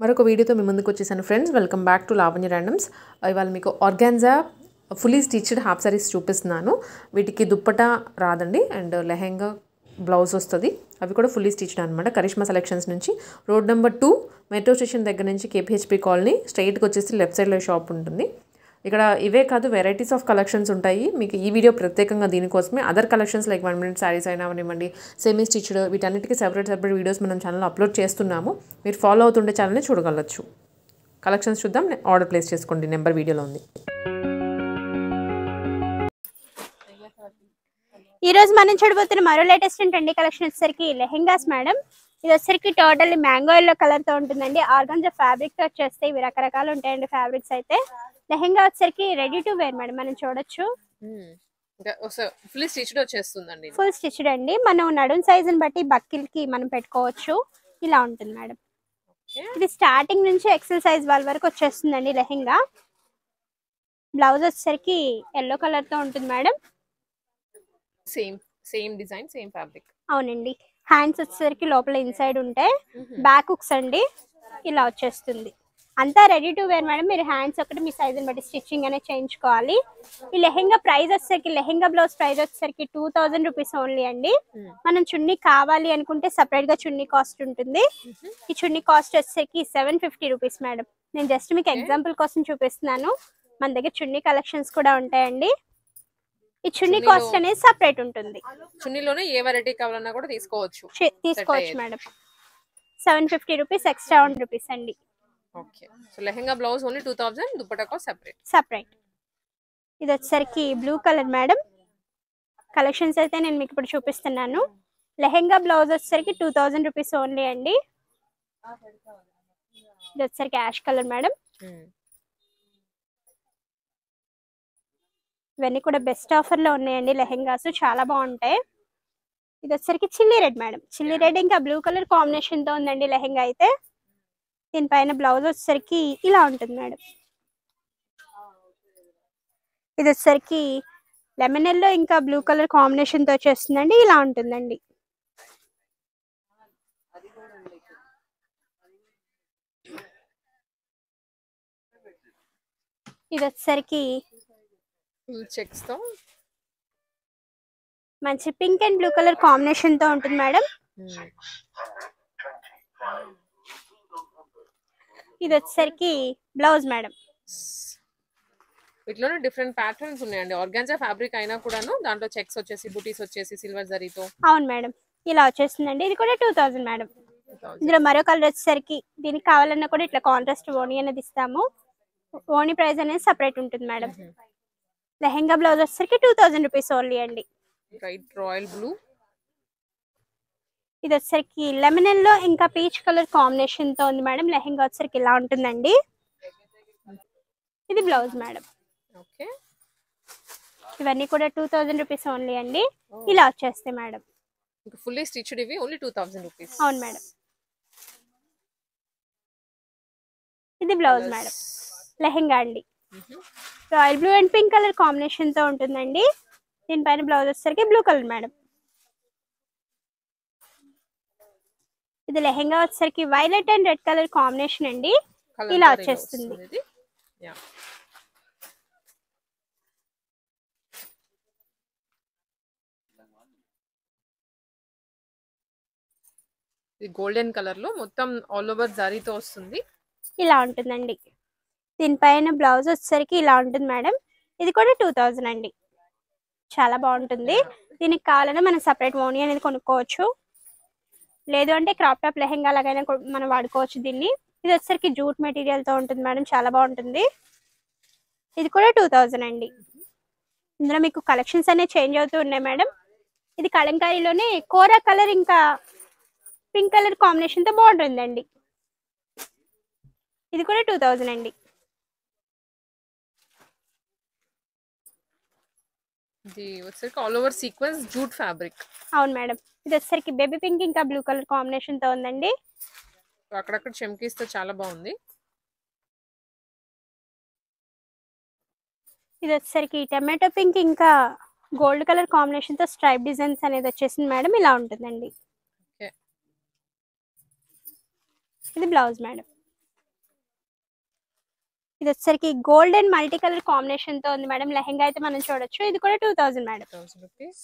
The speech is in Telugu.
మరొక వీడియోతో మీ ముందుకు వచ్చేసాను friends. Welcome back to Lavanya randoms. ఇవాళ మీకు organza fully stitched half saris చూపిస్తున్నాను. వీటికి దుప్పటా రాదండి అండ్ లెహెంగా బ్లౌజ్ వస్తుంది. అవి కూడా ఫుల్లీ స్టిచ్డ్ అనమాట. కరిష్మా సెలెక్షన్స్ నుంచి రోడ్ నెంబర్ 2 మెట్రో స్టేషన్ దగ్గర నుంచి కేపీహెచ్పి కాలనీ స్ట్రైట్గా వచ్చేసి లెఫ్ట్ సైడ్లో షాప్ ఉంటుంది. ఇక్కడ ఇవే కాదు వెరైటీస్ ఆఫ్ కలెక్షన్స్ ఉంటాయి. మీకు ఈ వీడియో ప్రత్యేకంగా దీనికోసమే. Other collections like 1 minute saris అయినా అవనివ్వండి, సెమీ స్టిచ్డ్, వీటన్నిటికీ సెపరేట్ వీడియోస్ మనం ఛానల్లో అప్లోడ్ చేస్తున్నాము. మీరు ఫాలో అవుతుండే ఛానల్ని చూడగలచ్చు. కలెక్షన్స్ చూద్దాం. ఆర్డర్ ప్లేస్ చేసుకోండి, నెంబర్ వీడియోలో ఉంది. ఈ రోజు మనం చూడబోతున్న మరో లేటెస్ట్ ట్రెండీ కలెక్షన్ వచ్చేసరికి లెహెంగాస్ మేడం. ఇది వచ్చేసరికి టోటల్లీ మ్యాంగో ఎల్లో కలర్ తో ఉంటుందండి. ఆర్గాన్జా ఫ్యాబ్రిక్ తో వచ్చేస్తే ఇవి రకరకాలు ఉంటాయండి ఫ్యాబ్రిక్స్ అయితే. లెహెంగా వచ్చేసరికి రెడీ టు వేర్ మేడం, మనం చూడొచ్చు. ఫుల్ స్టిచ్డ్ వచ్చేస్తుందండి. ఫుల్ స్టిచ్డ్ అండి. మనం నడుం సైజుని బట్టి బక్కిల్ కి మనం పెట్టుకోవచ్చు. ఇలా ఉంటుంది మేడం. ఇది స్టార్టింగ్ నుంచి ఎక్సెల్ సైజ్ వాళ్ళ వరకు వచ్చేస్తుందండి లెహెంగా. బ్లౌజ్ వచ్చేసరికి ఎల్లో కలర్ తో ఉంటుంది madam. Same design, same fabric. అవునండి. హ్యాండ్స్ వచ్చేసరికి లోపల ఇన్సైడ్ ఉంటాయి. బ్యాక్ హుక్స్ అండి. ఇలా వచ్చేస్తుంది. అంతా రెడీ టు వేర్ మేడం. మీరు హ్యాండ్స్ ఒకటి మీ సైజుని బట్టి స్టిచ్చింగ్ అనేది చేయించుకోవాలి. ఈ లెహెంగా ప్రైస్ వచ్చేసరికి, లెహెంగా బ్లౌజ్ ప్రైస్ వచ్చేసరికి 2000 రూపీస్ ఓన్లీ అండి. మనం చున్నీ కావాలి అనుకుంటే సపరేట్ గా చున్నీ కాస్ట్ ఉంటుంది. ఈ చున్నీ కాస్ట్ వచ్చేసరికి 750 రూపీస్ మేడం. నేను జస్ట్ మీకు ఎగ్జాంపుల్ కోసం చూపిస్తున్నాను. మన దగ్గర చున్నీ కలెక్షన్స్ కూడా ఉంటాయండి. ఈ చున్నీ కాస్ట్ అనేది సపరేట్ ఉంటుంది. చున్నీలోనే ఏ వెరైటీ కావాలన్నా కూడా తీసుకోవచ్చు మేడం. 750 రూపీస్, ఎక్స్ట్రా 1 రూపీస్ అండి. Okay. So lehenga blouse only 2000, dupatta cost separate. ఇది వచ్చేసరికి బ్లూ కలర్ మేడం. కలెక్షన్స్ అయితే నేను మీకు ఇప్పుడు చూపిస్తున్నాను. లెహెంగా బ్లౌజ్ వచ్చేసరికి 2000 రూపీస్ ఓన్లీ అండి. ఇది వచ్చేసరికి యాష్ కలర్ మేడం. ఇవన్నీ కూడా బెస్ట్ ఆఫర్ లో ఉన్నాయండి లెహెంగాస్, చాలా బాగుంటాయి. ఇది వచ్చేసరికి chilli red madam. Chilli red ఇంకా బ్లూ కలర్ కాంబినేషన్ తో ఉందండి లెహెంగా అయితే. దీనిపైన బ్లౌజ్ వచ్చేసరికి ఇలా ఉంటుంది మేడం. ఇది వచ్చేసరికి లెమన్ ఎల్లో ఇంకా బ్లూ కలర్ కాంబినేషన్ తో వచ్చేస్తుందండి. ఇలా ఉంటుందండి. ఇది వచ్చేసరికి చెక్స్ తో మంచి pink and blue colour combination తో ఉంటుంది మేడం. ఇది వచ్చేసరికి బ్లౌజ్ మేడం. వీటిలోనే డిఫరెంట్ ప్యాటర్న్స్ ఉన్నాయండి. ఆర్గాన్జా ఫ్యాబ్రిక్ అయినా కూడాను దాంట్లో చెక్స్ వచ్చేసి, బుటీస్ వచ్చేసి సిల్వర్ జరీతో. అవును మేడం. ఇలా వచ్చేస్తుందండి. ఇది కూడా 2000 మేడం. ఇందులో మరో కలర్ వచ్చేసరికి, దీనికి కావాలన్నా కూడా ఇట్లా కాంట్రాస్ట్ ఓణి అనేది ఇస్తాము. ఓణి ప్రైస్ అనేది సపరేట్ ఉంటుంది మేడం. లెహెంగా బ్లౌజ్ వచ్చేసరికి 2000 రూపీస్ ఓన్లీ అండి. Right royal blue. ఇది వచ్చేసరికి లెమన్ ఎల్లో ఇంకా పీచ్ కలర్ కాంబినేషన్ తో ఉంది మేడం. లెహెంగా వచ్చేసరికి ఇలా ఉంటుందండి. ఇది బ్లౌజ్ మేడం. ఓకే. ఇవన్నీ కూడా 2000 రూపీస్ ఓన్లీ అండి. ఇలా వచ్చేస్తాయి మేడం. ఫుల్లీ స్టిచ్డ్ ఇవి ఓన్లీ 2000 రూపీస్. అవును మేడం. ఇది బ్లౌజ్ మేడం. లెహెంగా అండి. Royal blue and pink colour combination తో ఉంటుందండి. దీనిపైన బ్లౌజ్ వచ్చేసరికి బ్లూ కలర్ మేడం. ఇది లెహెంగా వచ్చేసరికి violet and red colour combination అండి. ఇలా వచ్చేస్తుంది. ఇది గోల్డెన్ కలర్ లో మొత్తం ఆల్ ఓవర్ జరీతో వస్తుంది. ఇలా ఉంటుందండి. దీనిపైన బ్లౌజ్ వచ్చేసరికి ఇలా ఉంటుంది మేడం. ఇది కూడా 2000 అండి. చాలా బాగుంటుంది. దీనికి కావాలన్నా మనం సపరేట్ ఓణి అనేది కొనుక్కోవచ్చు. లేదు అంటే క్రాప్ టాప్ లెహెంగా లాగైనా మనం వాడుకోవచ్చు దీన్ని. ఇది వచ్చేసరికి జూట్ మెటీరియల్ తో ఉంటుంది మేడం. చాలా బాగుంటుంది. ఇది కూడా 2000 అండి. ఇందులో మీకు కలెక్షన్స్ అనేవి చేంజ్ అవుతూ ఉన్నాయి మేడం. ఇది కలంకారీలోనే కోరా కలర్ ఇంకా పింక్ కలర్ కాంబినేషన్ తో బాగుంటుందండి. ఇది కూడా 2000 అండి. ఇది వచ్చేసరికి all over sequence jute fabric. అవును మేడం. ఇది వచ్చేసరికి బేబీ పింక్ ఇంకా బ్లూ కలర్ కాంబినేషన్ తో ఉందండి. అక్కడక్కడ చెమ్కీస్ తో చాలా బాగుంది. ఇది వచ్చేసరికి టమాటో పింక్ ఇంకా గోల్డ్ కలర్ కాంబినేషన్ తో స్ట్రైప్ డిజైన్స్ అనేది వచ్చేసింది మేడం. ఇలా ఉంటుందండి. ఇది బ్లౌజ్ మేడం. ఇది వచ్చేసరికి gold and multi colour combination తో ఉంది మేడం. లెహెంగా అయితే మనం చూడొచ్చు. ఇది కూడా 2000 మేడం. 1000 రూపీస్.